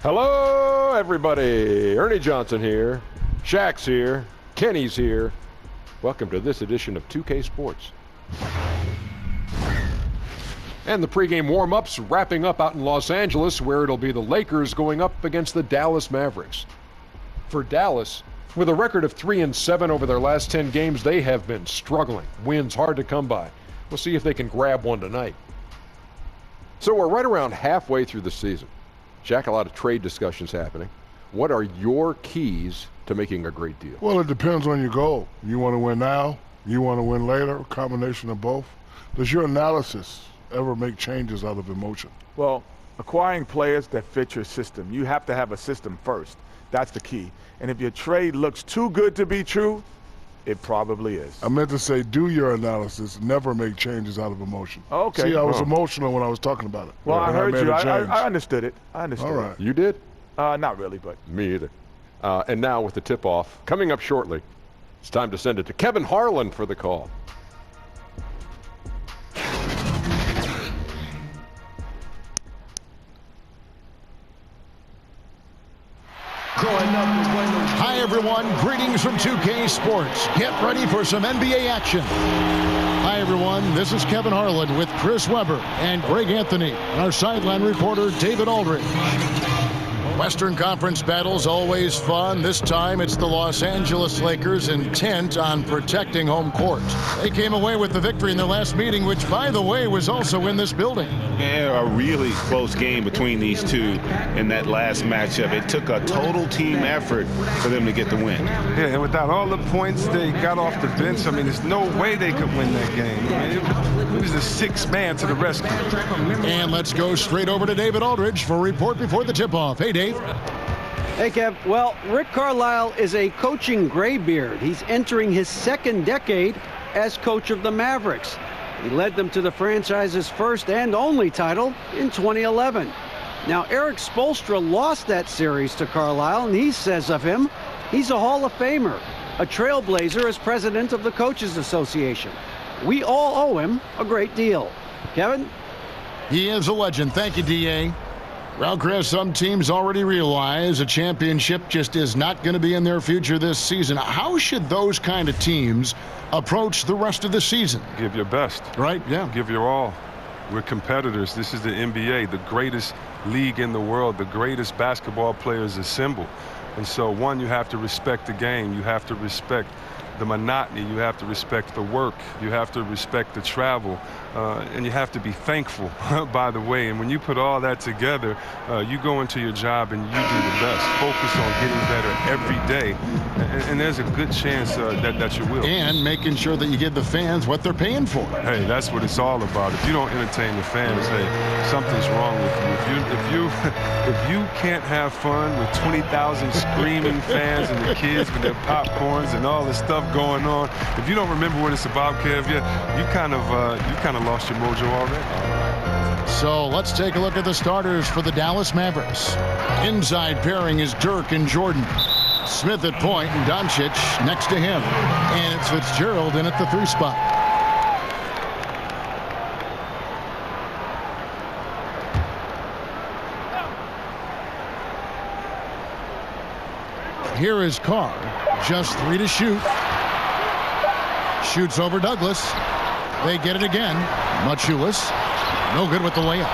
Hello, everybody. Ernie Johnson here. Shaq's here. Kenny's here. Welcome to this edition of 2K Sports. And the pregame warm-ups wrapping up out in Los Angeles, where it'll be the Lakers going up against the Dallas Mavericks. For Dallas, with a record of 3-7 over their last 10 games, they have been struggling. Wins hard to come by. We'll see if they can grab one tonight. So we're right around halfway through the season. Shaq, a lot of trade discussions happening. What are your keys to making a great deal? Well, it depends on your goal. You want to win now? You want to win later? A combination of both? Does your analysis ever make changes out of emotion? Well, acquiring players that fit your system. You have to have a system first. That's the key. And if your trade looks too good to be true, it probably is. I meant to say, do your analysis, never make changes out of emotion. Okay. See, I was emotional when I was talking about it. Well, I heard you. I understood it. I understood All right. it. You did? Not really, but. Me either. And now with the tip-off coming up shortly, it's time to send it to Kevin Harlan for the call. Hi, everyone. Greetings from 2K Sports. Get ready for some NBA action. Hi, everyone. This is Kevin Harlan with Chris Webber and Greg Anthony and our sideline reporter, David Aldridge. Western Conference battles always fun. This time it's the Los Angeles Lakers intent on protecting home court. They came away with the victory in their last meeting, which, by the way, was also in this building. Yeah, a really close game between these two in that last matchup. It took a total team effort for them to get the win. Yeah, and without all the points they got off the bench, I mean, there's no way they could win that game. I mean, it was a sixth man to the rescue. And let's go straight over to David Aldridge for a report before the tip-off. Hey, Dave. Hey, Kev. Well, Rick Carlisle is a coaching graybeard. He's entering his second decade as coach of the Mavericks. He led them to the franchise's first and only title in 2011. Now, Eric Spoelstra lost that series to Carlisle, and he says of him, he's a Hall of Famer, a trailblazer as president of the Coaches Association. We all owe him a great deal. Kevin? He is a legend. Thank you, D.A. Well, Chris, some teams already realize a championship just is not going to be in their future this season. How should those kind of teams approach the rest of the season? Give your best. Right, yeah. Give your all. We're competitors. This is the NBA, the greatest league in the world, the greatest basketball players assemble. And so, one, you have to respect the game. You have to respect the monotony. You have to respect the work. You have to respect the travel. And you have to be thankful, by the way. And when you put all that together, you go into your job and you do the best. Focus on getting better every day. And there's a good chance that you will. And making sure that you give the fans what they're paying for. Hey, that's what it's all about. If you don't entertain the fans, hey, something's wrong with you. If you can't have fun with 20,000 screaming fans and the kids with their popcorns and all this stuff going on, if you don't remember what it's about, Kev, you kind of lost your mojo already. So let's take a look at the starters for the Dallas Mavericks. Inside pairing is Dirk and Jordan. Smith at point and Doncic next to him. And it's Fitzgerald in at the 3 spot. Here is Carr. Just 3 to shoot. Shoots over Douglas. They get it again. Maciulis. No good with the layup.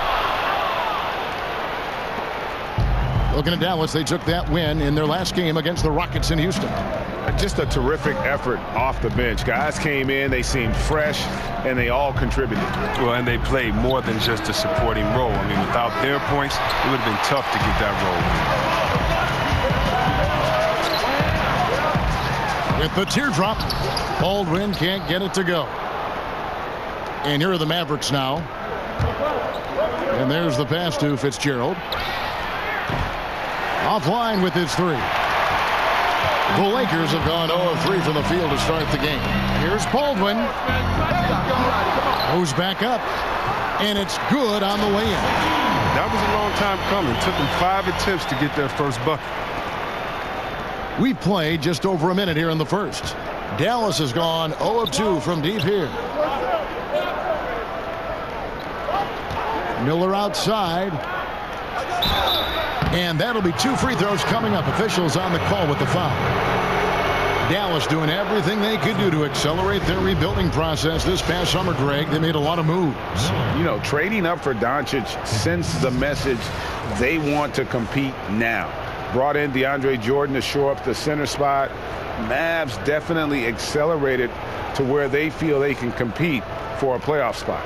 Looking at Dallas, they took that win in their last game against the Rockets in Houston. Just a terrific effort off the bench. Guys came in, they seemed fresh, and they all contributed. Well, and they played more than just a supporting role. I mean, without their points, it would have been tough to get that role. With the teardrop, Baldwin can't get it to go. And here are the Mavericks now. And there's the pass to Fitzgerald. Offline with his 3. The Lakers have gone 0 of 3 from the field to start the game. Here's Baldwin. Goes back up. And it's good on the way in. That was a long time coming. It took them 5 attempts to get their first bucket. We played just over a minute here in the first. Dallas has gone 0 of 2 from deep here. Miller outside. And that'll be 2 free throws coming up. Officials on the call with the foul. Dallas doing everything they could do to accelerate their rebuilding process this past summer, Greg. They made a lot of moves. You know, trading up for Doncic sends the message they want to compete now. Brought in DeAndre Jordan to shore up the center spot. Mavs definitely accelerated to where they feel they can compete for a playoff spot.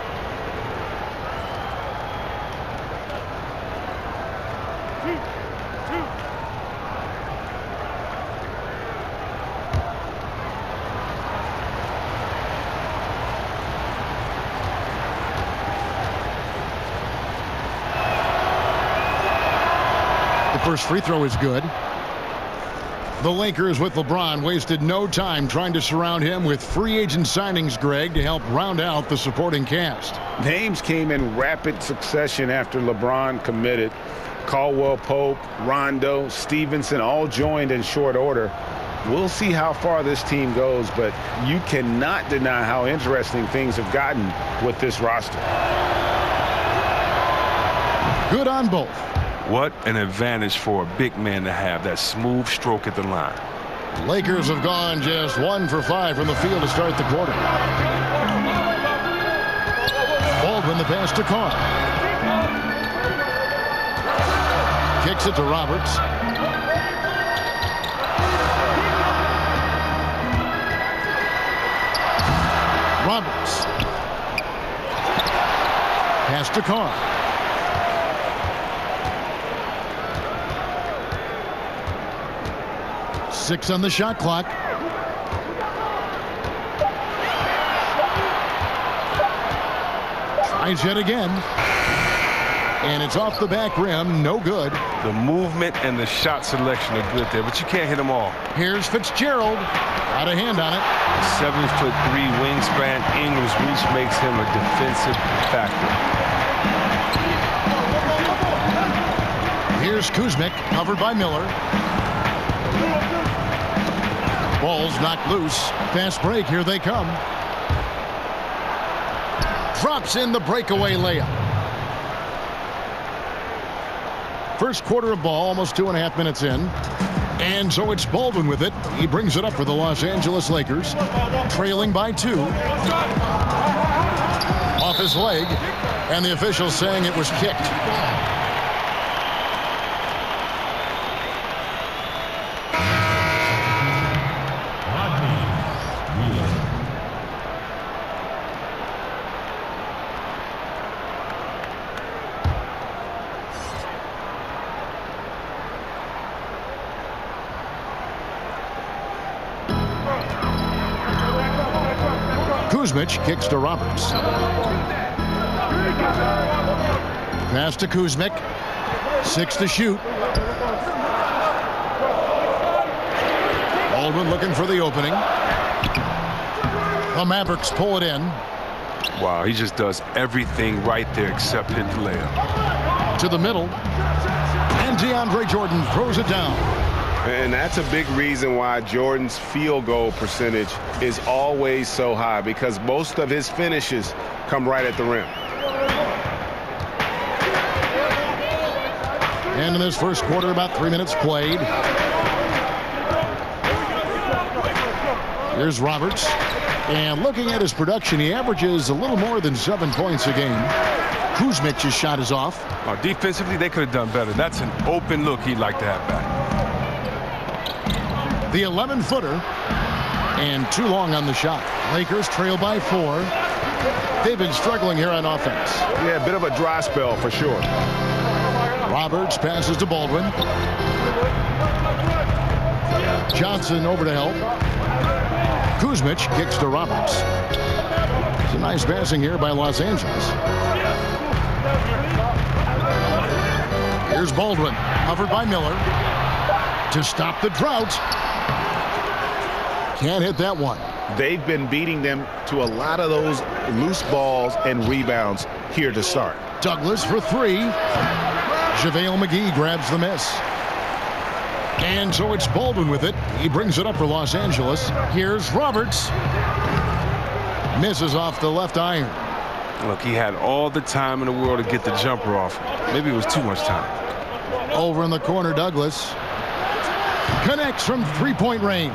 First free throw is good. The Lakers with LeBron wasted no time trying to surround him with free agent signings, Greg, to help round out the supporting cast. Names came in rapid succession after LeBron committed. Caldwell Pope, Rondo, Stevenson all joined in short order. We'll see how far this team goes, but you cannot deny how interesting things have gotten with this roster. Good on both. What an advantage for a big man to have that smooth stroke at the line. Lakers have gone just 1 for 5 from the field to start the quarter. Baldwin the pass to Carr. Kicks it to Roberts. Roberts. Pass to Carr. Six on the shot clock. Tries yet again. And it's off the back rim. No good. The movement and the shot selection are good there, but you can't hit them all. Here's Fitzgerald. Got a hand on it. 7'3" wingspan. Ingram's reach makes him a defensive factor. Here's Kuzmic, covered by Miller. Ball's knocked loose. Fast break. Here they come. Drops in the breakaway layup. First quarter of ball, almost 2.5 minutes in. And so it's Baldwin with it. He brings it up for the Los Angeles Lakers. Trailing by 2. Off his leg. And the officials saying it was kicked. Kuzmic kicks to Roberts. Pass to Kuzmic. 6 to shoot. Baldwin looking for the opening. The Mavericks pull it in. Wow, he just does everything right there except hit the layup. To the middle. And DeAndre Jordan throws it down. And that's a big reason why Jordan's field goal percentage is always so high, because most of his finishes come right at the rim. And in this first quarter, about 3 minutes played. Here's Roberts. And looking at his production, he averages a little more than 7 points a game. Kuzmic's shot is off. Defensively, they could have done better. That's an open look he'd like to have back. The 11-footer. And too long on the shot. Lakers trail by 4. They've been struggling here on offense. Yeah, a bit of a dry spell for sure. Roberts passes to Baldwin. Johnson over to help. Kuzmic kicks to Roberts. It's a nice passing here by Los Angeles. Here's Baldwin, covered by Miller. To stop the drought. Can't hit that one. They've been beating them to a lot of those loose balls and rebounds here to start. Douglas for 3. JaVale McGee grabs the miss. And so it's Baldwin with it. He brings it up for Los Angeles. Here's Roberts. Misses off the left iron. Look, he had all the time in the world to get the jumper off. Maybe it was too much time. Over in the corner, Douglas. Connects from three-point range.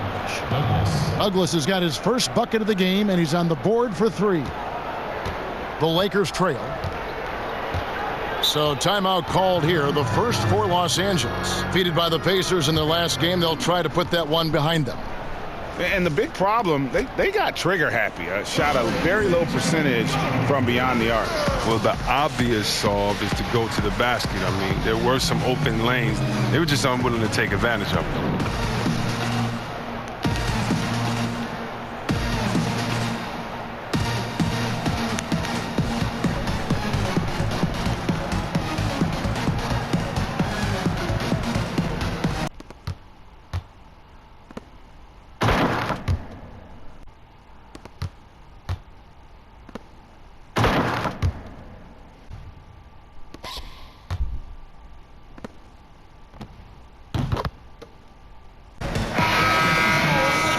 Douglas has got his first bucket of the game, and he's on the board for 3. The Lakers trail. So timeout called here, the first for Los Angeles. Defeated by the Pacers in their last game, they'll try to put that one behind them. And the big problem, they got trigger happy. Shot a very low percentage from beyond the arc. Well, the obvious solve is to go to the basket. I mean, there were some open lanes. They were just unwilling to take advantage of them.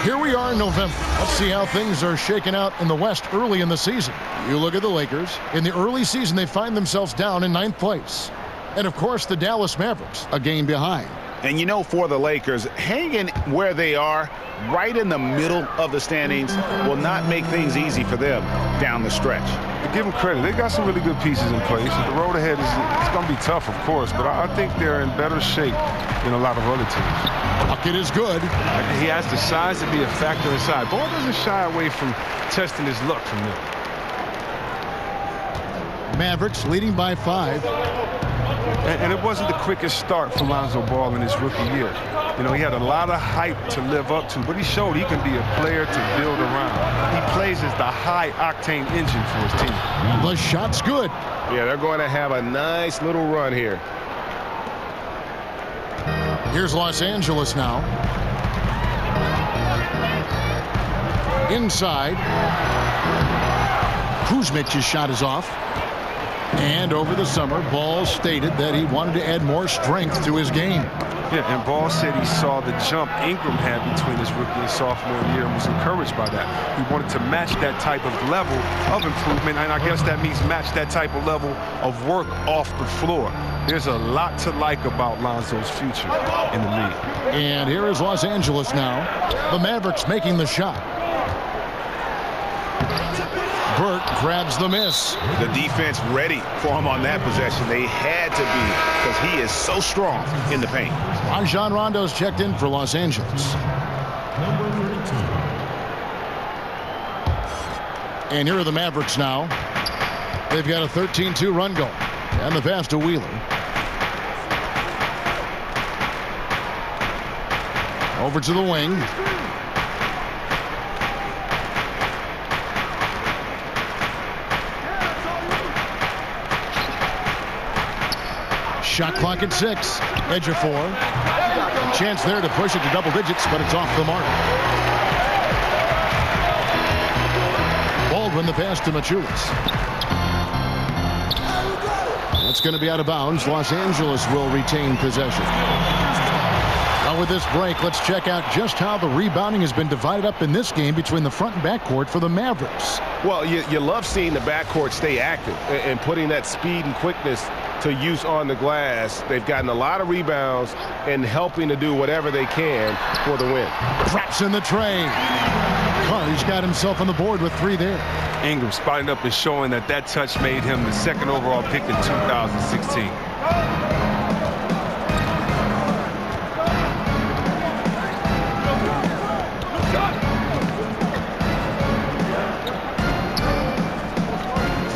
Here we are in November. Let's see how things are shaking out in the West early in the season. You look at the Lakers. In the early season, they find themselves down in 9th place. And, of course, the Dallas Mavericks, a game behind. And you know, for the Lakers, hanging where they are, right in the middle of the standings, will not make things easy for them down the stretch. To give them credit, they got some really good pieces in place. The road ahead it's going to be tough, of course, but I think they're in better shape than a lot of other teams. Bucket is good. He has the size to be a factor inside. Ball doesn't shy away from testing his luck from there. Mavericks leading by 5. And it wasn't the quickest start for Lonzo Ball in his rookie year. You know, he had a lot of hype to live up to, but he showed he can be a player to build around. He plays as the high-octane engine for his team. The shot's good. Yeah, they're going to have a nice little run here. Here's Los Angeles now. Inside. Kuzmic's shot is off. And over the summer, Ball stated that he wanted to add more strength to his game. Yeah, and Ball said he saw the jump Ingram had between his rookie and sophomore year and was encouraged by that. He wanted to match that type of level of improvement, and I guess that means match that type of level of work off the floor. There's a lot to like about Lonzo's future in the league. And here is Los Angeles now. The Mavericks making the shot. Burt grabs the miss. The defense ready for him on that possession. They had to be, because he is so strong in the paint. Rajon Rondo's checked in for Los Angeles. And here are the Mavericks now. They've got a 13-2 run going. And the pass to Wheeler. Over to the wing. Shot clock at 6. Edge of 4. A chance there to push it to double digits, but it's off the mark. Baldwin the pass to Machulis. That's going to be out of bounds. Los Angeles will retain possession. Now with this break, let's check out just how the rebounding has been divided up in this game between the front and backcourt for the Mavericks. Well, you love seeing the backcourt stay active and putting that speed and quickness to use on the glass. They've gotten a lot of rebounds and helping to do whatever they can for the win. Drops in the tray. Carr's got himself on the board with 3 there. Ingram spotting up and showing that touch made him the 2nd overall pick in 2016.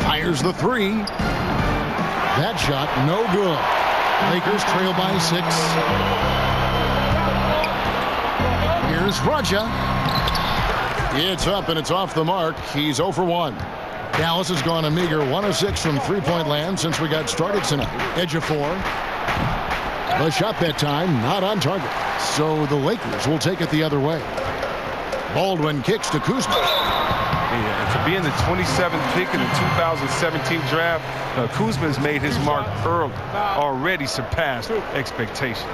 Fires the 3. That shot, no good. Lakers trail by 6. Here's Raja. It's up and it's off the mark. He's 0 for 1. Dallas has gone a meager 1 of 6 from three-point land since we got started tonight. Edge of 4. The shot that time not on target. So the Lakers will take it the other way. Baldwin kicks to Kuzma. Yeah, for being the 27th pick in the 2017 draft, Kuzma has made his mark early, already surpassed expectations.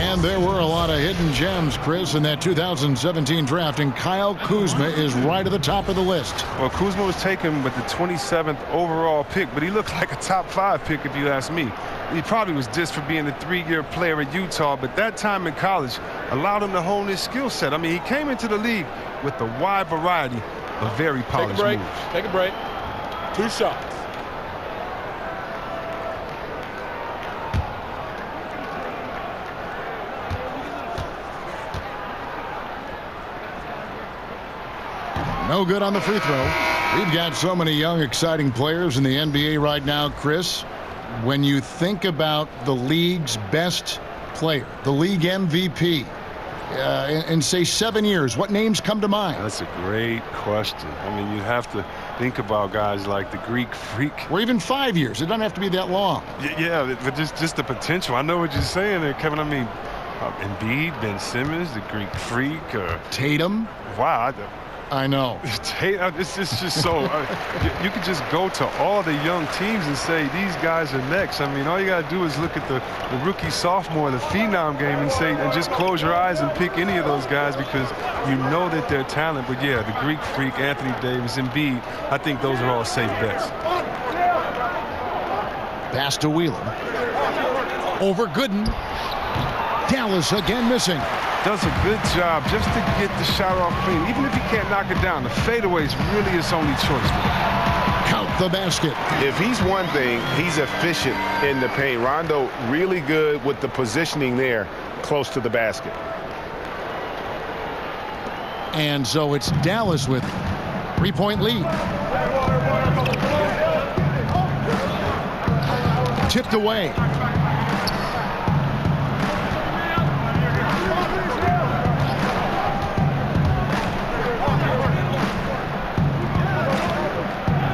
And there were a lot of hidden gems, Chris, in that 2017 draft, and Kyle Kuzma is right at the top of the list. Well, Kuzma was taken with the 27th overall pick, but he looked like a top 5 pick if you ask me. He probably was just for being a 3-year player at Utah, but that time in college allowed him to hone his skill set. I mean, he came into the league with a wide variety of very polished moves. Take a break. 2 shots. No good on the free throw. We've got so many young, exciting players in the NBA right now, Chris. When you think about the league's best player, the league MVP, in say 7 years, what names come to mind? That's a great question. I mean, you have to think about guys like the Greek Freak. Or even 5 years. It doesn't have to be that long. Yeah, but just the potential. I know what you're saying there, Kevin. I mean, Embiid, Ben Simmons, the Greek Freak. Tatum. Wow. I know. It's just so you could just go to all the young teams and say these guys are next. I mean, all you got to do is look at the rookie, sophomore, the phenom game and just close your eyes and pick any of those guys because you know that they're talent. But yeah, the Greek Freak, Anthony Davis, Embiid, I think those are all safe bets. Pass to Wheeler. Over Gooden. Dallas again missing. Does a good job just to get the shot off clean. Even if he can't knock it down, the fadeaway is really his only choice. Count the basket. If he's one thing, he's efficient in the paint. Rondo really good with the positioning there close to the basket. And so it's Dallas with 3-point lead. Tipped away.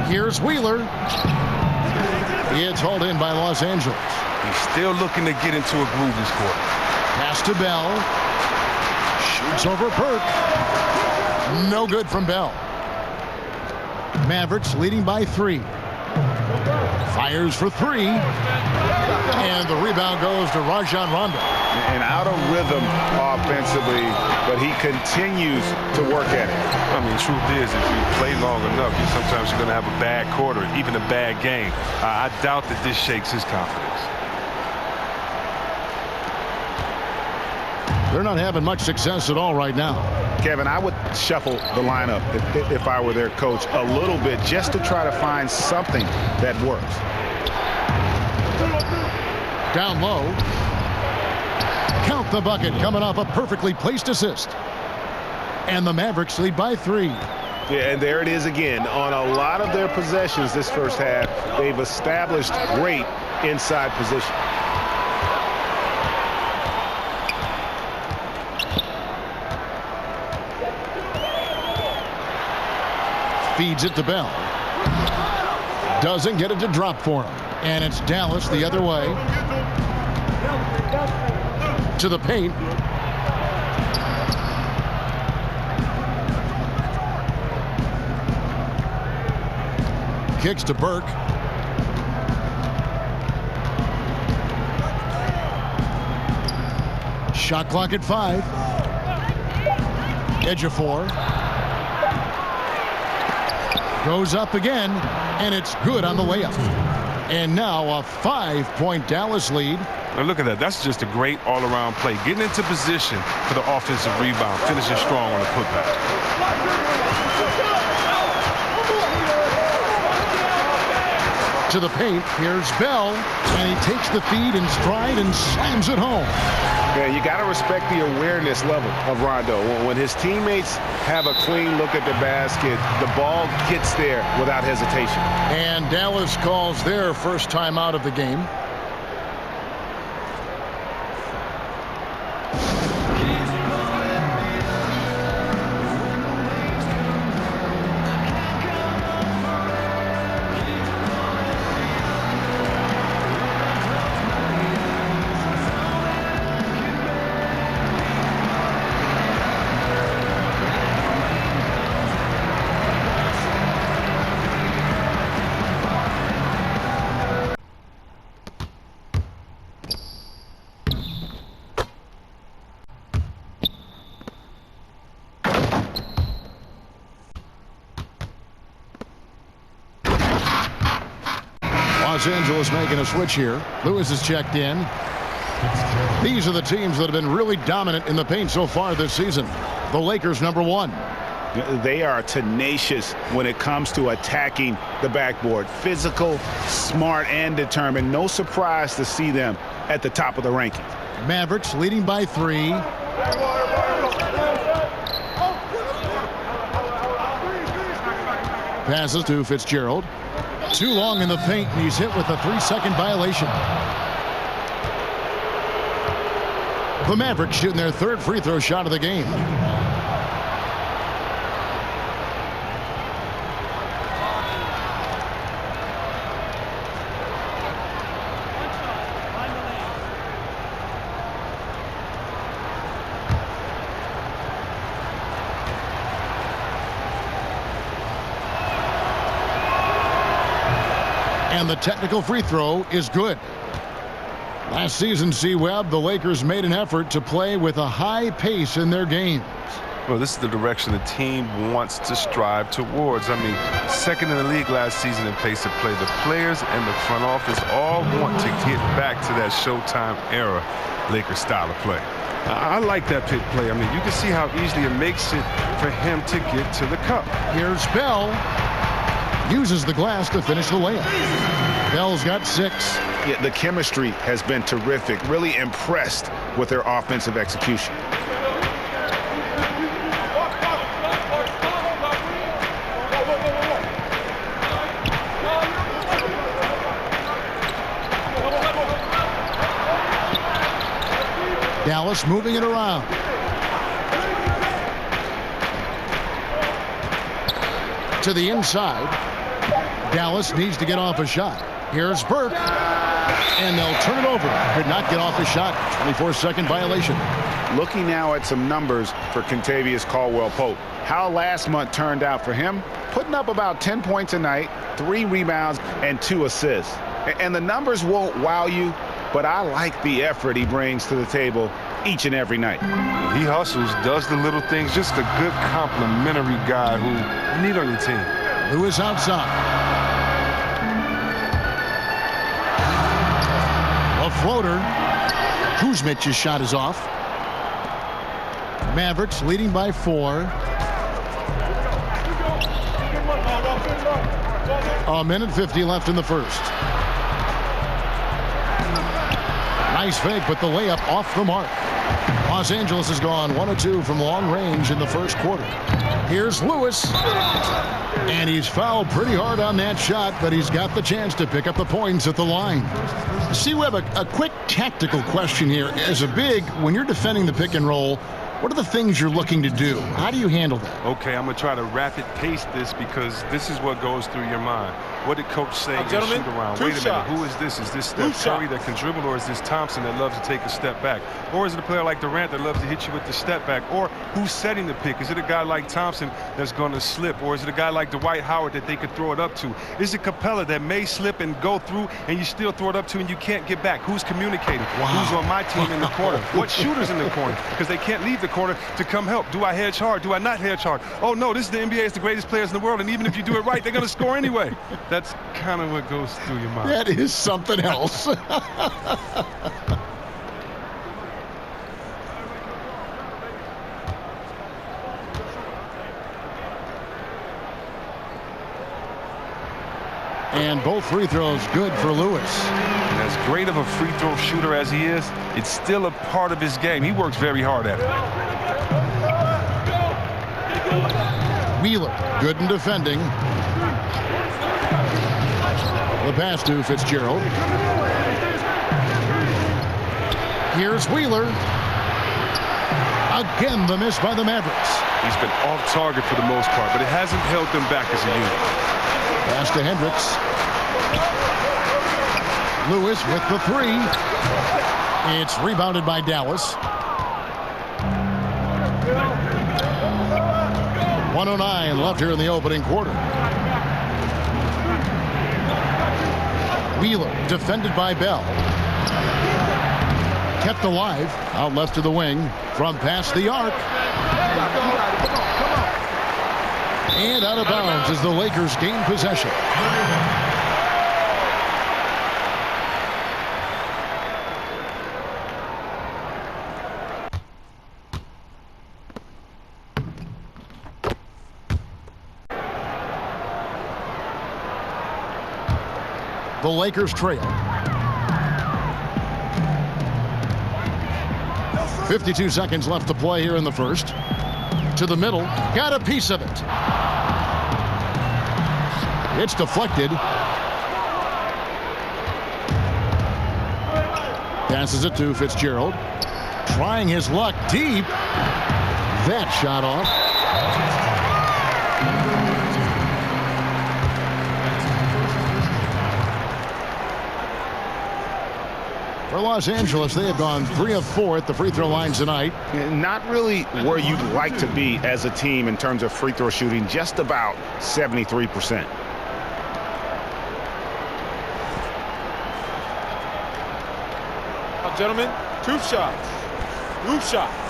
Here's Wheeler. It's hauled in by Los Angeles. He's still looking to get into a groove this quarter. Pass to Bell. Shoots over Burke. No good from Bell. Mavericks leading by 3. Fires for 3. And the rebound goes to Rajon Rondo. And out of rhythm offensively, but he continues to work at it. I mean, truth is, if you play long enough, sometimes you're going to have a bad quarter, even a bad game. I doubt that this shakes his confidence. They're not having much success at all right now. Kevin, I would shuffle the lineup if I were their coach a little bit just to try to find something that works. Down low. Count the bucket coming off a perfectly placed assist. And the Mavericks lead by 3. Yeah, and there it is again. On a lot of their possessions this first half, they've established great inside position. Feeds it to Bell. Doesn't get it to drop for him. And it's Dallas the other way. To the paint. Kicks to Burke. Shot clock at 5. Edge of 4. Goes up again, and it's good on the layup. And now a 5-point Dallas lead. Now look at that. That's just a great all-around play. Getting into position for the offensive rebound, finishing strong on the putback. To the paint. Here's Bell, and he takes the feed in stride and slams it home. Yeah, you got to respect the awareness level of Rondo. When his teammates have a clean look at the basket, the ball gets there without hesitation. And Dallas calls their first time out of the game. Los Angeles making a switch here. Lewis is checked in. These are the teams that have been really dominant in the paint so far this season. The Lakers, number 1. They are tenacious when it comes to attacking the backboard. Physical, smart, and determined. No surprise to see them at the top of the rankings. Mavericks leading by 3. Passes to Fitzgerald. Too long in the paint, and he's hit with a 3-second violation. The Mavericks shooting their 3rd free throw shot of the game. And the technical free throw is good. Last season, C-Webb, the Lakers made an effort to play with a high pace in their games. Well, this is the direction the team wants to strive towards. I mean, 2nd in the league last season in pace of play. The players and the front office all want to get back to that Showtime era Lakers style of play. I like that pick play. I mean, you can see how easily it makes it for him to get to the cup. Here's Bell. Uses the glass to finish the layup. Bell's got 6. Yeah, the chemistry has been terrific. Really impressed with their offensive execution. Dallas moving it around. To the inside. Dallas needs to get off a shot. Here's Burke. And they'll turn it over. Could not get off a shot. 24-second violation. Looking now at some numbers for Kentavious Caldwell-Pope. How last month turned out for him. Putting up about 10 points a night, 3 rebounds, and 2 assists. And the numbers won't wow you, but I like the effort he brings to the table each and every night. He hustles, does the little things, just a good complimentary guy who you need on your team. Lewis outside. A floater. Kuzmic's shot is off. Mavericks leading by 4. A minute 50 left in the first. Nice fake, but the layup off the mark. Los Angeles has gone 1 of 2 from long range in the first quarter. Here's Lewis. And he's fouled pretty hard on that shot, but he's got the chance to pick up the points at the line. C-Webb, a quick tactical question here. As a big, when you're defending the pick and roll, what are the things you're looking to do? How do you handle that? Okay, I'm going to try to rapid pace this because this is what goes through your mind. What did coach say in shoot around? Wait a minute, who is this? Is this Steph Curry that can dribble, or is this Thompson that loves to take a step back? Or is it a player like Durant that loves to hit you with the step back? Or who's setting the pick? Is it a guy like Thompson that's going to slip? Or is it a guy like Dwight Howard that they could throw it up to? Is it Capella that may slip and go through and you still throw it up to and you can't get back? Who's communicating? Wow. Who's on my team in the corner? What shooter's in the corner? Because they can't leave the corner to come help. Do I hedge hard? Do I not hedge hard? Oh, no, this is the NBA. It's the greatest players in the world, and even if you do it right, they're going to score anyway. That's kind of what goes through your mind. That is something else. And both free throws good for Lewis. And as great of a free throw shooter as he is, it's still a part of his game. He works very hard at it. Wheeler, good in defending. The pass to Fitzgerald. Here's Wheeler. Again, the miss by the Mavericks. He's been off target for the most part, but it hasn't held them back as a unit. Pass to Hendricks. Lewis with the 3. It's rebounded by Dallas. 1:09 left here in the opening quarter. Wheeler defended by Bell. Kept alive out left to the wing from past the arc. And out of bounds as the Lakers gain possession. The Lakers trail. 52 seconds left to play here in the first. To the middle. Got a piece of it. It's deflected. Passes it to Fitzgerald. Trying his luck deep. That shot off. For Los Angeles, they have gone 3 of 4 at the free throw line tonight. Not really where you'd like to be as a team in terms of free throw shooting, just about 73%. Gentlemen, 2 shots. 2 shots.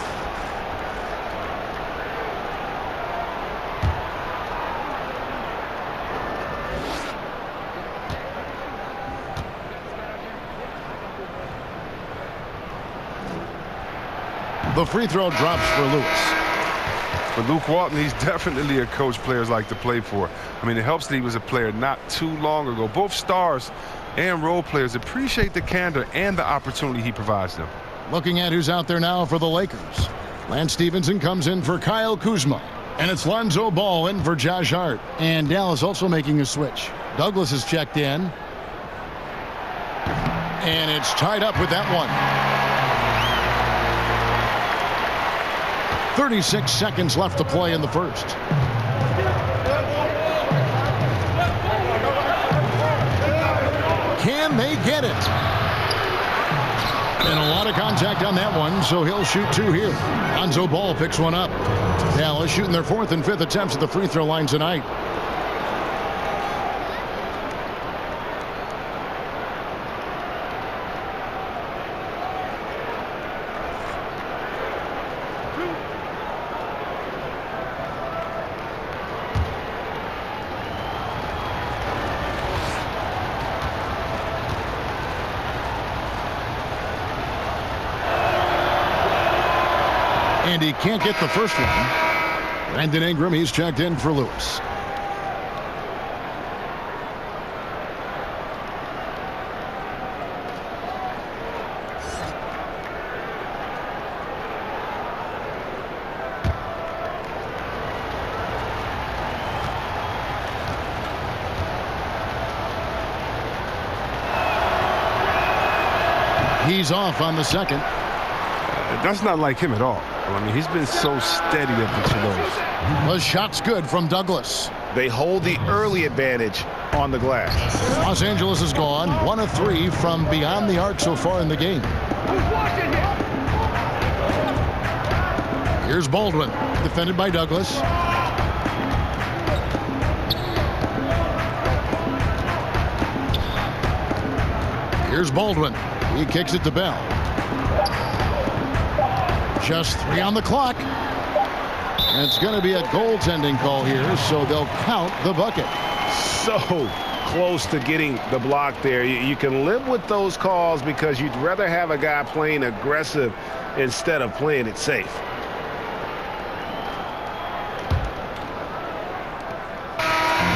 The free throw drops for Lewis. But Luke Walton, he's definitely a coach players like to play for. I mean, it helps that he was a player not too long ago. Both stars and role players appreciate the candor and the opportunity he provides them. Looking at who's out there now for the Lakers. Lance Stevenson comes in for Kyle Kuzma. And it's Lonzo Ball in for Josh Hart. And Dallas also making a switch. Douglas is checked in. And it's tied up with that one. 36 seconds left to play in the first. Can they get it? And a lot of contact on that one, so he'll shoot 2 here. Lonzo Ball picks one up. Dallas shooting their 4th and 5th attempts at the free throw line tonight. And he can't get the first one. Brandon Ingram, he's checked in for Lewis. He's off on the second. That's not like him at all. I mean, he's been so steady up until those. The shot's good from Douglas. They hold the early advantage on the glass. Los Angeles is gone 1 of 3 from beyond the arc so far in the game. Here's Baldwin, defended by Douglas. Here's Baldwin. He kicks it to Bell. Just 3 on the clock. And it's going to be a goaltending call here, so they'll count the bucket. So close to getting the block there. You can live with those calls because you'd rather have a guy playing aggressive instead of playing it safe.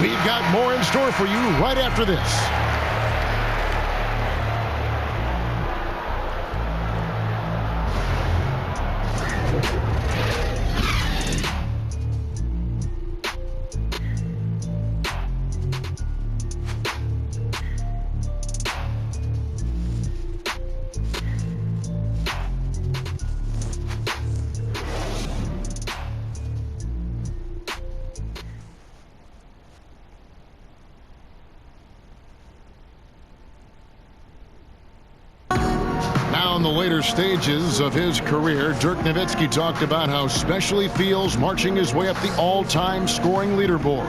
We've got more in store for you right after this. In the later stages of his career, Dirk Nowitzki talked about how special he feels marching his way up the all-time scoring leaderboard.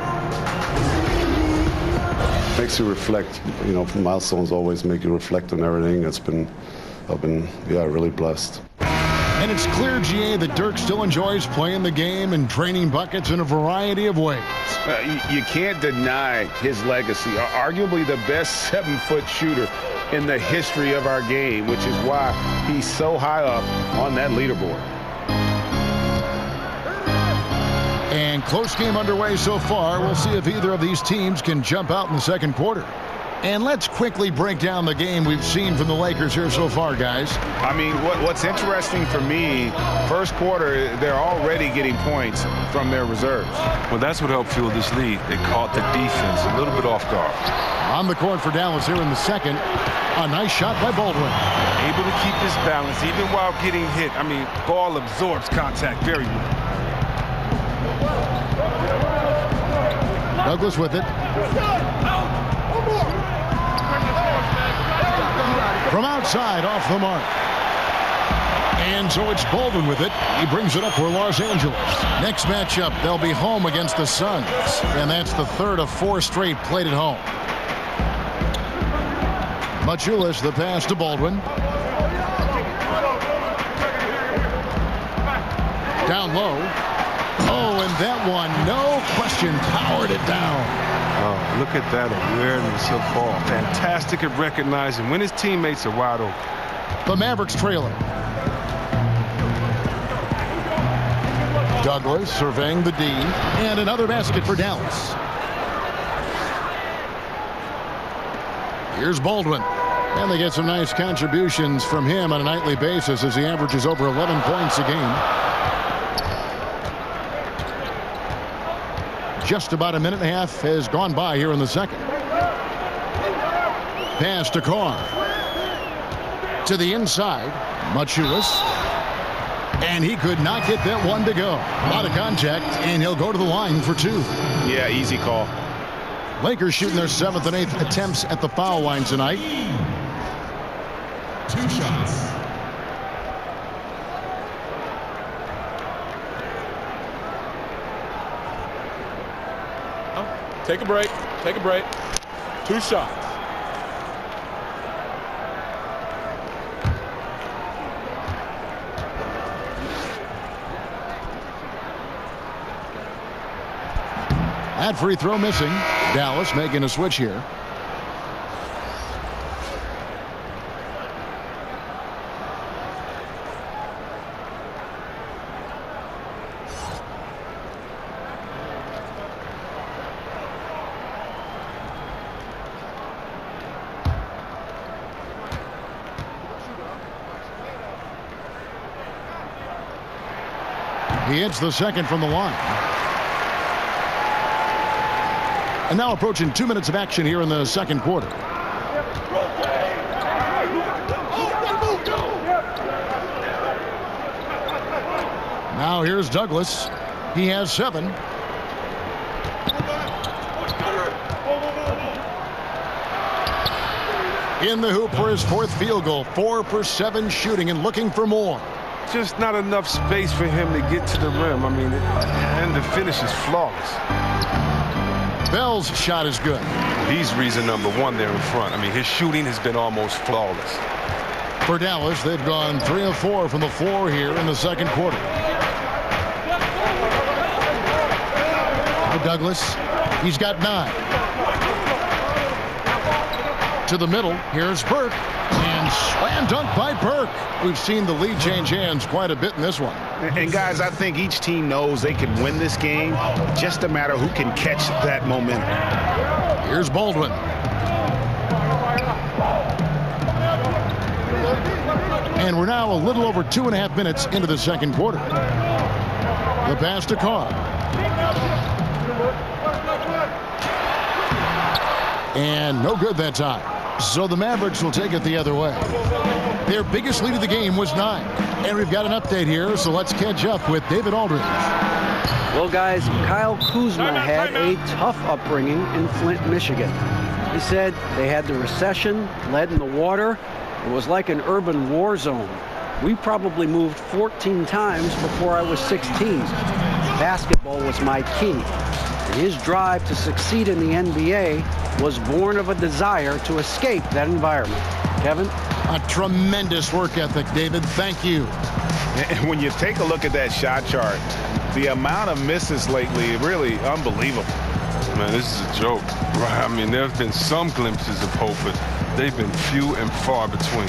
Makes you reflect, you know, milestones always make you reflect on everything. I've been really blessed. And it's clear, GA, that Dirk still enjoys playing the game and draining buckets in a variety of ways. You can't deny his legacy. Arguably the best 7-foot shooter in the history of our game, which is why he's so high up on that leaderboard. And close game underway so far. We'll see if either of these teams can jump out in the second quarter. And let's quickly break down the game we've seen from the Lakers here so far, guys. I mean, what's interesting for me, first quarter, they're already getting points from their reserves. Well, that's what helped fuel this lead. They caught the defense a little bit off guard. On the court for Dallas here in the second. A nice shot by Baldwin. Able to keep his balance even while getting hit. I mean, ball absorbs contact very well. Douglas with it. From outside, off the mark. And so it's Baldwin with it. He brings it up for Los Angeles. Next matchup, they'll be home against the Suns. And that's the third of 4 straight played at home. Maciulis, the pass to Baldwin. Down low. Oh, and that one, no question, powered it down. Oh, look at that awareness of ball. Fantastic at recognizing when his teammates are wide open. The Mavericks trailer. Douglas surveying the D. And another basket for Dallas. Here's Baldwin. And they get some nice contributions from him on a nightly basis as he averages over 11 points a game. Just about a minute and a half has gone by here in the second. Pass to Carr. To the inside. Maciulis. And he could not get that one to go. A lot of contact, and he'll go to the line for 2. Yeah, easy call. Lakers shooting their 7th and 8th attempts at the foul line tonight. 2 shots. Take a break. Take a break. 2 shots. That free throw missing. Dallas making a switch here. He hits the second from the line. And now approaching 2 minutes of action here in the second quarter. Now here's Douglas. He has 7. In the hoop for his 4th field goal. 4 for 7 shooting and looking for more. Just not enough space for him to get to the rim. I mean, and the finish is flawless. Bell's shot is good. He's reason number 1 there in front. I mean, his shooting has been almost flawless. For Dallas, they've gone 3 of 4 from the floor here in the second quarter. For Douglas, he's got 9. To the middle, here's Burke. And slam dunk by Burke. We've seen the lead change hands quite a bit in this one. And guys, I think each team knows they can win this game. Just a matter who can catch that momentum. Here's Baldwin. And we're now a little over 2.5 minutes into the second quarter. The pass to Carr. And no good that time. So the Mavericks will take it the other way. Their biggest lead of the game was 9. And we've got an update here, so let's catch up with David Aldridge. Well, guys, Kyle Kuzma had a tough upbringing in Flint, Michigan. He said they had the recession, lead in the water. It was like an urban war zone. We probably moved 14 times before I was 16. Basketball was my key. And his drive to succeed in the NBA was born of a desire to escape that environment. Kevin? A tremendous work ethic, David. Thank you. And when you take a look at that shot chart, the amount of misses lately, really unbelievable. Man, this is a joke. Right? I mean, there have been some glimpses of hope, but they've been few and far between.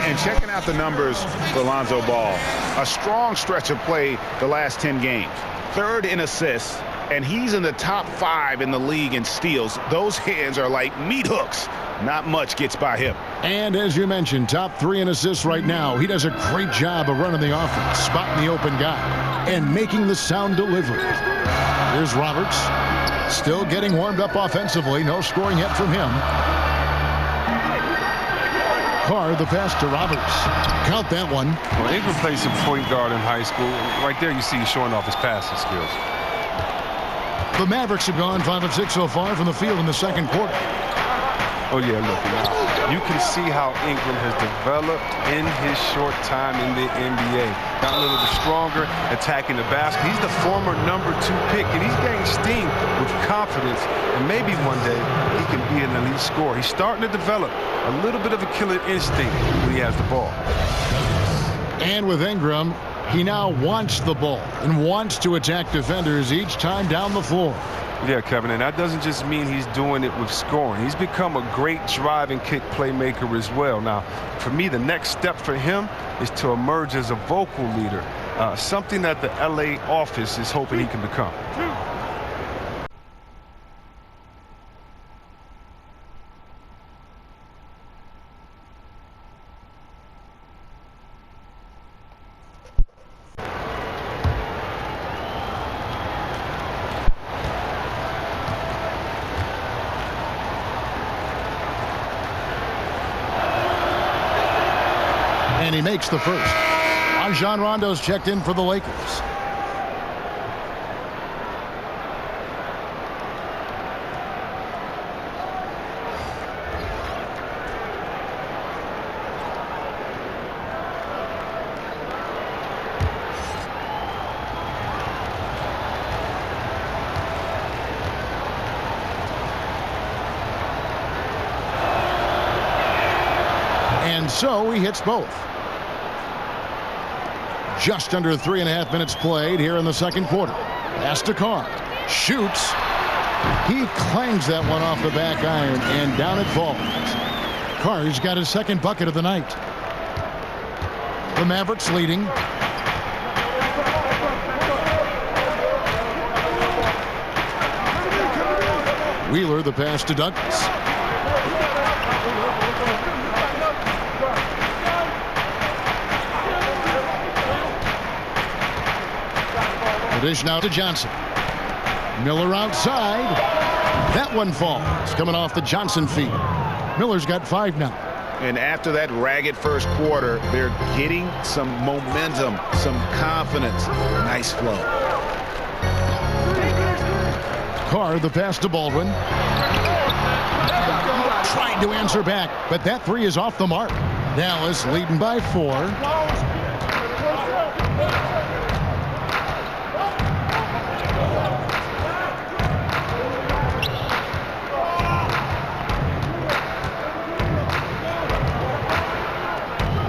And checking out the numbers for Lonzo Ball, a strong stretch of play the last 10 games. 3rd in assists, and he's in the top 5 in the league in steals. Those hands are like meat hooks. Not much gets by him. And as you mentioned, top 3 in assists right now. He does a great job of running the offense, spotting the open guy, and making the sound delivery. Here's Roberts, still getting warmed up offensively. No scoring yet from him. Carr, the pass to Roberts. Count that one. Well, Ingram played some point guard in high school. Right there you see he's showing off his passing skills. The Mavericks have gone 5 of 6 so far from the field in the second quarter. Oh, yeah, look, now, you can see how Ingram has developed in his short time in the NBA. Got a little bit stronger, attacking the basket. He's the former #2 pick, and he's getting steam with confidence. And maybe one day he can be an elite scorer. He's starting to develop a little bit of a killer instinct when he has the ball. And with Ingram, he now wants the ball and wants to attack defenders each time down the floor. Yeah, Kevin, and that doesn't just mean he's doing it with scoring. He's become a great drive and kick playmaker as well. Now, for me, the next step for him is to emerge as a vocal leader, something that the LA office is hoping he can become. And he makes the first. Rajon Rondo's checked in for the Lakers. And so he hits both. Just under 3.5 minutes played here in the second quarter. Pass to Carr. Shoots. He clangs that one off the back iron, and down it falls. Carr's got his second bucket of the night. The Mavericks leading. Wheeler, the pass to Douglas. Dish now to Johnson. Miller outside. That one falls, coming off the Johnson feed. Miller's got 5 now. And after that ragged first quarter, they're getting some momentum, some confidence. Nice flow. Carr, the pass to Baldwin. Tried to answer back, but that 3 is off the mark. Dallas leading by 4.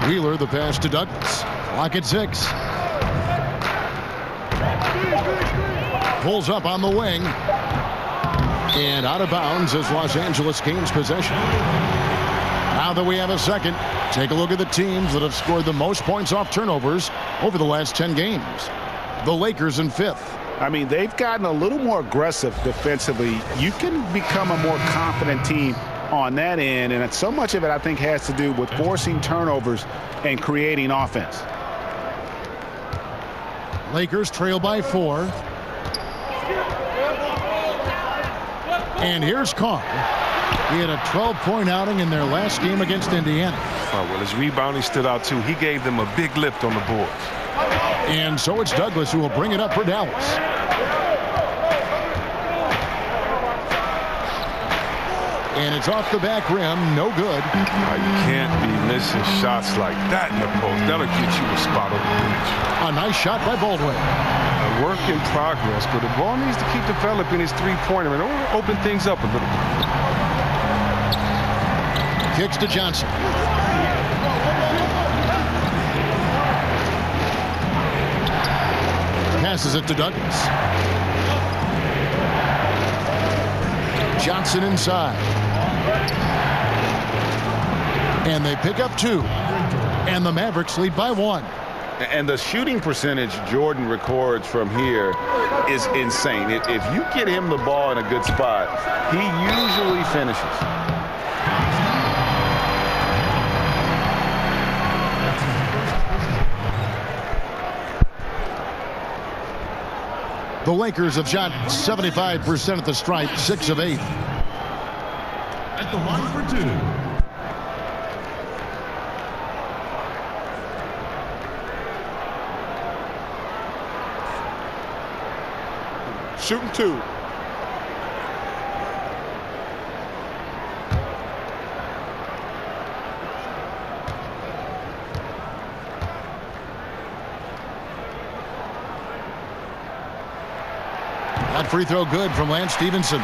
Wheeler, the pass to Douglas. Clock at 6. Pulls up on the wing. And out of bounds as Los Angeles gains possession. Now that we have a second, take a look at the teams that have scored the most points off turnovers over the last 10 games. The Lakers in 5th. I mean, they've gotten a little more aggressive defensively. You can become a more confident team on that end, and so much of it I think has to do with forcing turnovers and creating offense. Lakers trail by 4. And here's Carr. He had a 12-point outing in their last game against Indiana. Oh, well, his rebounding stood out too. He gave them a big lift on the boards. And so it's Douglas who will bring it up for Dallas. And it's off the back rim, no good. You can't be missing shots like that in the post. That'll get you a spot on the bench. A nice shot by Baldwin. A work in progress, but the ball needs to keep developing his three-pointer and open things up a little bit. Kicks to Johnson. Passes it to Douglas. Johnson inside. And they pick up 2. And the Mavericks lead by 1. And the shooting percentage Jordan records from here is insane. If you get him the ball in a good spot, he usually finishes. The Lakers have shot 75% at the stripe, 6 of 8. At the line for 2. Shooting 2. That free throw good from Lance Stevenson.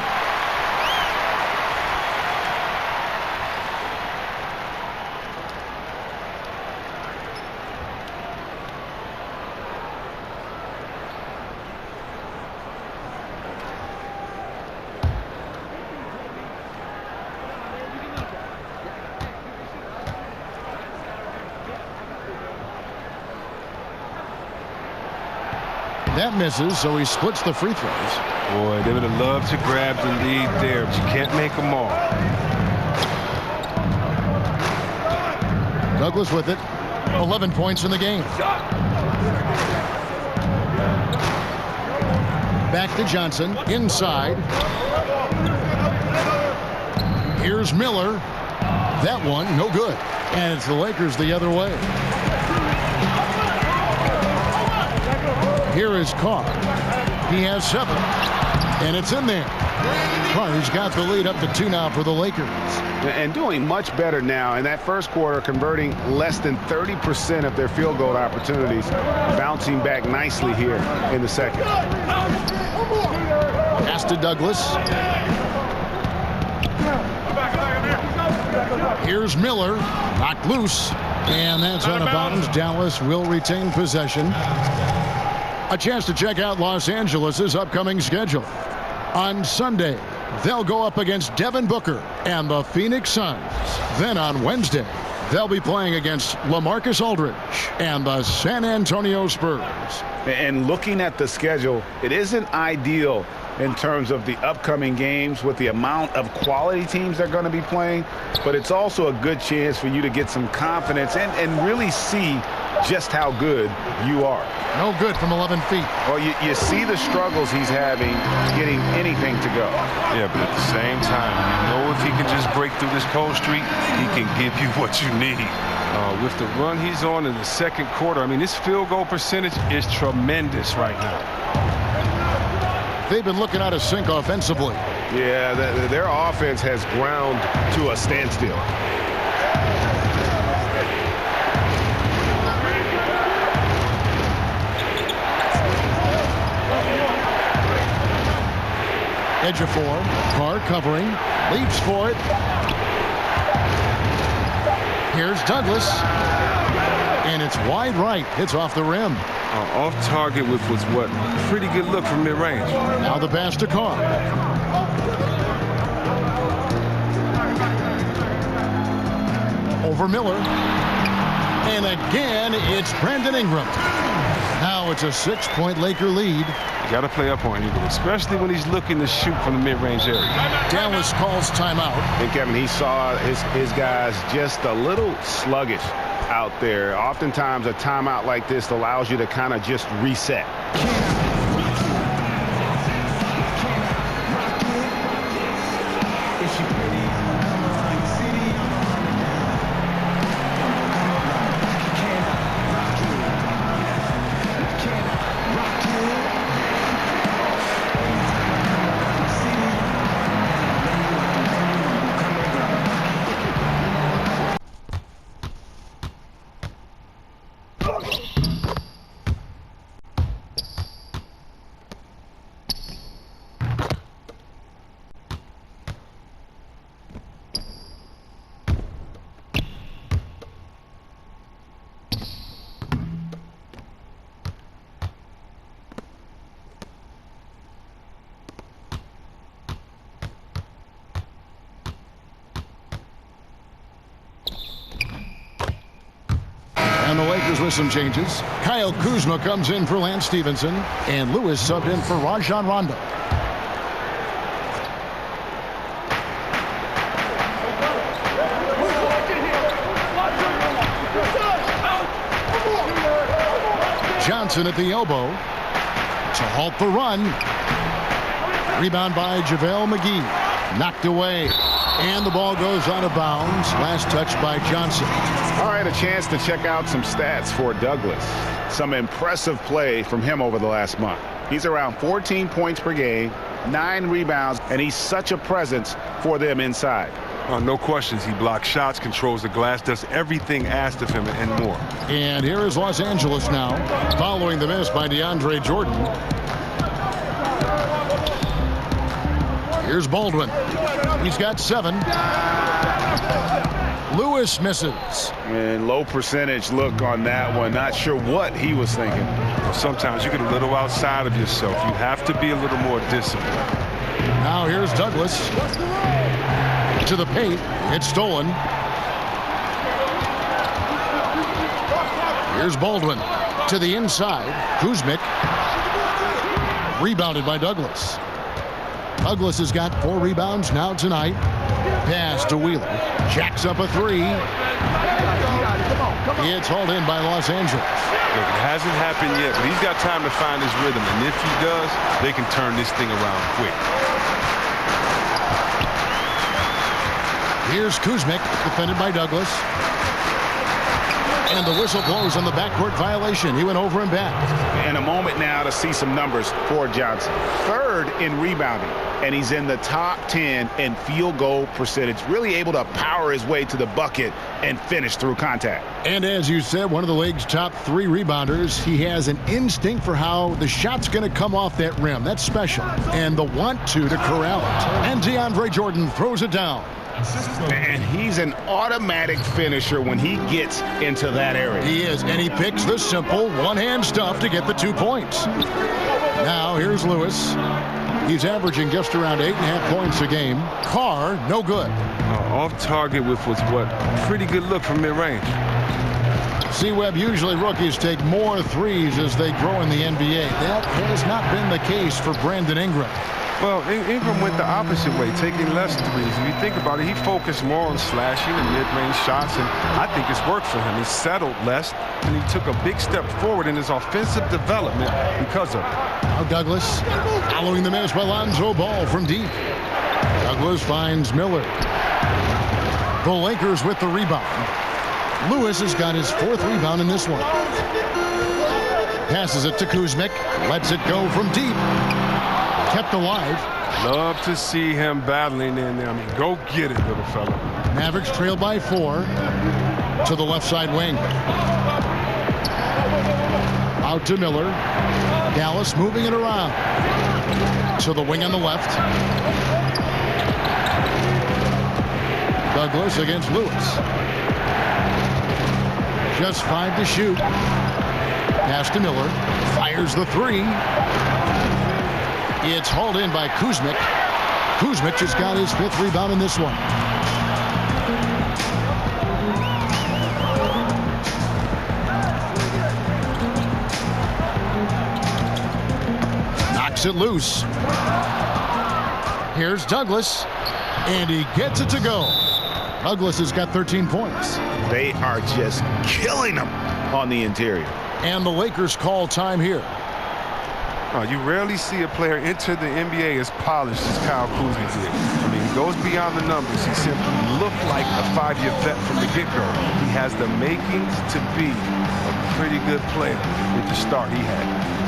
That misses, so he splits the free throws. Boy, they would have loved to grab the lead there, but you can't make them all. Douglas with it. 11 points in the game. Back to Johnson. Inside. Here's Miller. That one, no good. And it's the Lakers the other way. Here is Carr. He has 7. And it's in there. Carr's got the lead up to 2 now for the Lakers. And doing much better now. In that first quarter, converting less than 30% of their field goal opportunities. Bouncing back nicely here in the second. Pass to Douglas. Here's Miller. Knocked loose. And that's out of bounds. Dallas will retain possession. A chance to check out Los Angeles' upcoming schedule. On Sunday, they'll go up against Devin Booker and the Phoenix Suns. Then on Wednesday, they'll be playing against LaMarcus Aldridge and the San Antonio Spurs. And looking at the schedule, it isn't ideal in terms of the upcoming games with the amount of quality teams they're going to be playing, but it's also a good chance for you to get some confidence and really see just how good you are. No good from 11 feet. Well, you see the struggles he's having getting anything to go. Yeah, but at the same time, you know if he can just break through this cold streak, he can give you what you need. With the run he's on in the second quarter, I mean, his field goal percentage is tremendous right now. They've been looking out of sync offensively. Yeah, their offense has ground to a standstill. Edge of 4. Carr covering. Leaps for it. Here's Douglas. And it's wide right. Hits off the rim. Off target with what's what? Pretty good look from mid-range. Now the pass to Carr. Over Miller. And again, it's Brandon Ingram. Now it's a 6-point Laker lead. You got to play up on Ingram, especially when he's looking to shoot from the mid-range area. Dallas calls timeout. And Kevin, he saw his guys just a little sluggish out there. Oftentimes a timeout like this allows you to kind of just reset. the Lakers with some changes. Kyle Kuzma comes in for Lance Stevenson, and Lewis subbed in for Rajon Rondo. Johnson at the elbow to halt the run. Rebound by JaVale McGee. Knocked away. And the ball goes out of bounds. Last touch by Johnson. All right, a chance to check out some stats for Douglas. Some impressive play from him over the last month. He's around 14 points per game, 9 rebounds, and he's such a presence for them inside. No questions. He blocks shots, controls the glass, does everything asked of him and more. And here is Los Angeles now, following the miss by DeAndre Jordan. Here's Baldwin. He's got 7. Lewis misses. And low percentage look on that one. Not sure what he was thinking. Sometimes you get a little outside of yourself. You have to be a little more disciplined. Now here's Douglas. To the paint. It's stolen. Here's Baldwin. To the inside. Kuzmic. Rebounded by Douglas. Douglas has got 4 rebounds now tonight. Pass to Wheeler. Jacks up a 3. It's hauled in by Los Angeles. Look, it hasn't happened yet, but he's got time to find his rhythm. And if he does, they can turn this thing around quick. Here's Kuzmic, defended by Douglas. And the whistle blows on the backcourt violation. He went over and back. And a moment now to see some numbers for Johnson. 3rd in rebounding, and he's in the top 10 in field goal percentage. Really able to power his way to the bucket and finish through contact. And as you said, one of the league's top 3 rebounders. He has an instinct for how the shot's going to come off that rim. That's special. And the want to corral it. And DeAndre Jordan throws it down. And he's an automatic finisher when he gets into that area. He is, and he picks the simple one-hand stuff to get the 2 points. Now here's Lewis. He's averaging just around 8.5 points a game. Carr, no good. Off target with what? Pretty good look from mid-range. C-Webb, usually rookies take more threes as they grow in the NBA. That has not been the case for Brandon Ingram. Well, Ingram went the opposite way, taking less threes. If you think about it, he focused more on slashing and mid-range shots, and I think it's worked for him. He settled less, and he took a big step forward in his offensive development because of it. Now Douglas, following the miss by Lonzo Ball from deep. Douglas finds Miller. The Lakers with the rebound. Lewis has got his 4th rebound in this one. Passes it to Kuzmic. Lets it go from deep. Kept alive. Love to see him battling in there. I mean, go get it, little fella. Mavericks trailed by 4 to the left side wing. Out to Miller. Dallas moving it around to the wing on the left. Douglas against Lewis. Just 5 to shoot. Pass to Miller. Fires the 3. It's hauled in by Kuzmic. Kuzmic just got his 5th rebound in this one. Knocks it loose. Here's Douglas, and he gets it to go. Douglas has got 13 points. They are just killing him on the interior. And the Lakers call time here. You rarely see a player enter the NBA as polished as Kyle Kuzma did. I mean, he goes beyond the numbers. He simply looked like a 5-year vet from the get-go. He has the makings to be a pretty good player with the start he had.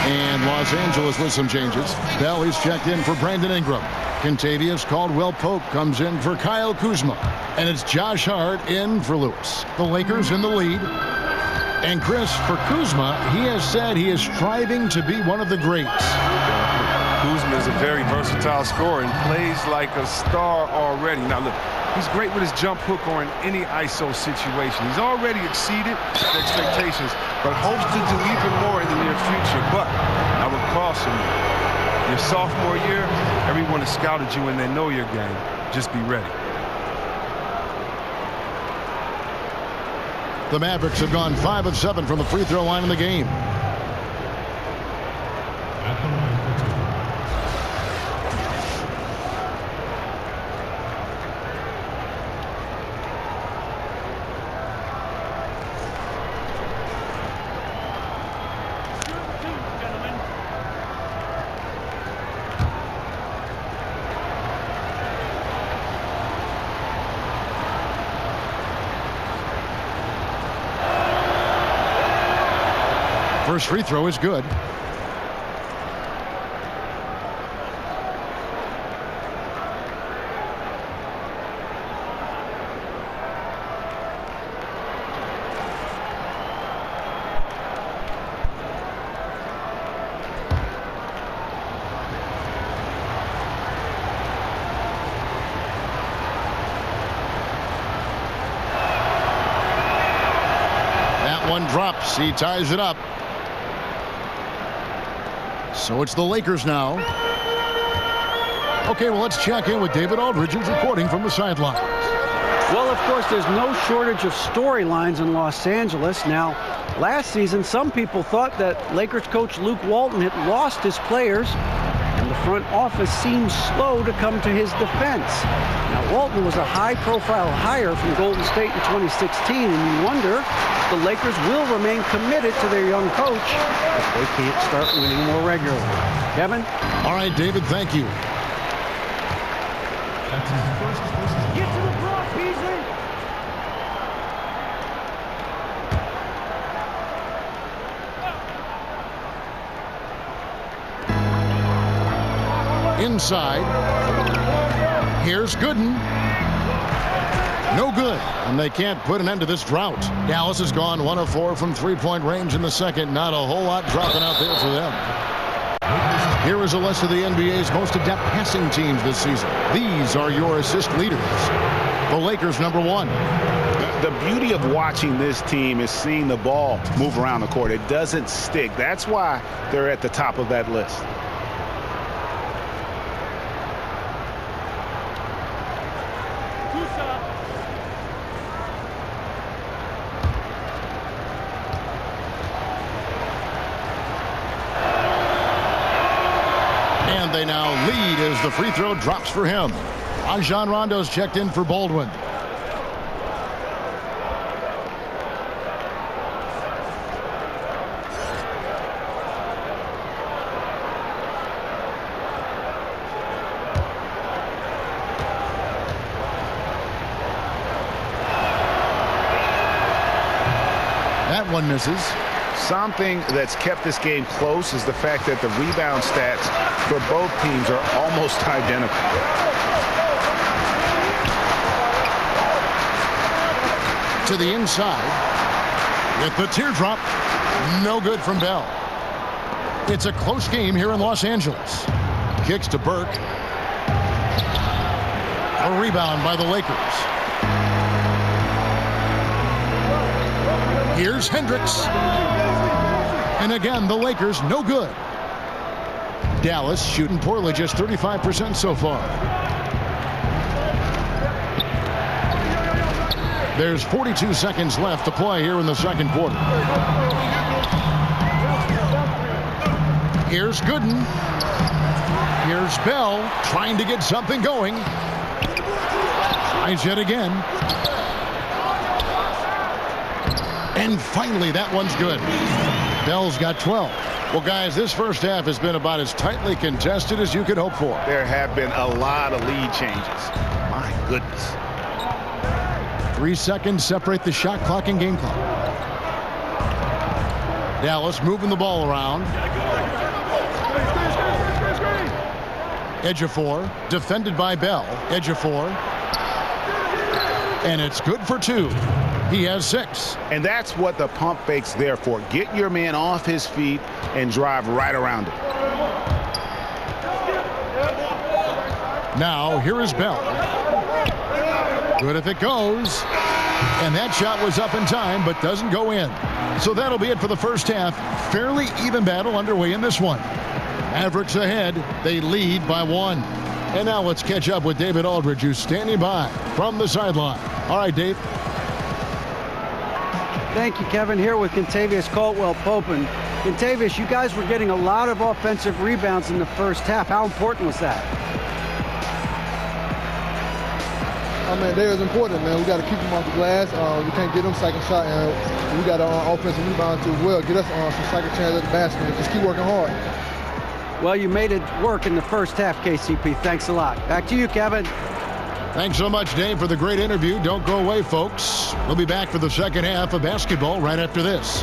And Los Angeles with some changes. Belly's checked in for Brandon Ingram. Kentavious Caldwell-Pope comes in for Kyle Kuzma. And it's Josh Hart in for Lewis. The Lakers in the lead. And Chris, for Kuzma, he has said he is striving to be one of the greats. Kuzma is a very versatile scorer and plays like a star already. Now look, he's great with his jump hook or in any ISO situation. He's already exceeded the expectations, but hopes to do even more in the near future. But I would caution you, your sophomore year, everyone has scouted you and they know your game. Just be ready. The Mavericks have gone 5 of 7 from the free throw line in the game. At the line for two. First free throw is good. That one drops. He ties it up. So it's the Lakers now. Okay, well, let's check in with David Aldridge, who's reporting from the sideline. Well, of course, there's no shortage of storylines in Los Angeles. Now, last season, some people thought that Lakers coach Luke Walton had lost his players, and the front office seemed slow to come to his defense. Now, Walton was a high-profile hire from Golden State in 2016, and you wonder if the Lakers will remain committed to their young coach if they can't start winning more regularly. Kevin? All right, David, thank you. That's his first personal. Get to the block, Beasley! Inside. Here's Gooden. No good. And they can't put an end to this drought. Dallas has gone 1 of 4 from three-point range in the second. Not a whole lot dropping out there for them. Here is a list of the NBA's most adept passing teams this season. These are your assist leaders. The Lakers, number 1. The beauty of watching this team is seeing the ball move around the court. It doesn't stick. That's why they're at the top of that list. And they now lead as the free throw drops for him. Rajon Rondo's checked in for Baldwin. That one misses. Something that's kept this game close is the fact that the rebound stats for both teams are almost identical. To the inside with the teardrop. No good from Bell. It's a close game here in Los Angeles. Kicks to Burke. A rebound by the Lakers. Here's Hendricks. And again, the Lakers no good. Dallas shooting poorly, just 35% so far. There's 42 seconds left to play here in the second quarter. Here's Gooden. Here's Bell trying to get something going. Tries yet again. And finally, that one's good. Bell's got 12. Well, guys, this first half has been about as tightly contested as you could hope for. There have been a lot of lead changes. My goodness. 3 seconds separate the shot clock and game clock. Dallas moving the ball around. Edge of 4. Defended by Bell. Edge of 4. And it's good for 2. He has 6. And that's what the pump fake's there for. Get your man off his feet and drive right around it. Now, here is Bell. Good if it goes. And that shot was up in time, but doesn't go in. So that'll be it for the first half. Fairly even battle underway in this one. Mavericks ahead. They lead by 1. And now let's catch up with David Aldridge, who's standing by from the sideline. All right, Dave. Thank you, Kevin. Here with Kentavious Caldwell-Pope. And Kentavious, you guys were getting a lot of offensive rebounds in the first half. How important was that? Oh, man, that is important, man. We got to keep them off the glass. We can't get them second shot, and we got to offensive rebound too as well. Get us some second chance at the basket and just keep working hard. Well, you made it work in the first half, KCP. Thanks a lot. Back to you, Kevin. Thanks so much, Dave, for the great interview. Don't go away, folks. We'll be back for the second half of basketball right after this.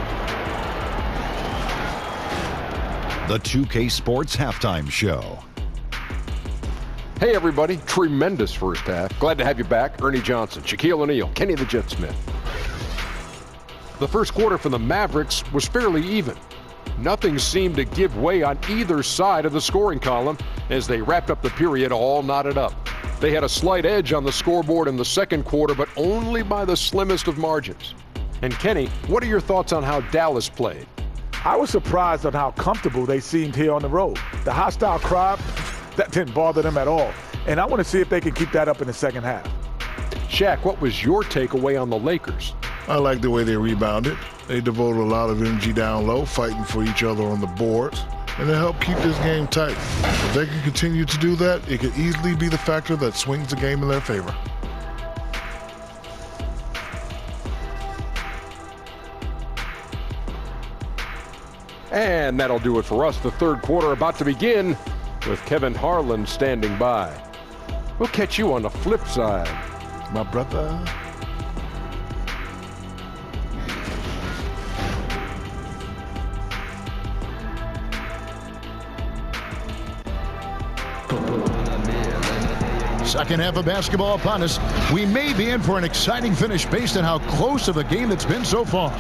The 2K Sports Halftime Show. Hey, everybody. Tremendous first half. Glad to have you back. Ernie Johnson, Shaquille O'Neal, Kenny the Jet Smith. The first quarter for the Mavericks was fairly even. Nothing seemed to give way on either side of the scoring column as they wrapped up the period all knotted up. They had a slight edge on the scoreboard in the second quarter, but only by the slimmest of margins. And Kenny, what are your thoughts on how Dallas played? I was surprised on how comfortable they seemed here on the road. The hostile crowd, that didn't bother them at all. And I want to see if they can keep that up in the second half. Shaq, what was your takeaway on the Lakers? I like the way they rebounded. They devoted a lot of energy down low, fighting for each other on the boards, and it helped keep this game tight. If they can continue to do that, it could easily be the factor that swings the game in their favor. And that'll do it for us. The third quarter about to begin with Kevin Harlan standing by. We'll catch you on the flip side, my brother. Second half of basketball upon us. We may be in for an exciting finish based on how close of a game it's been so far.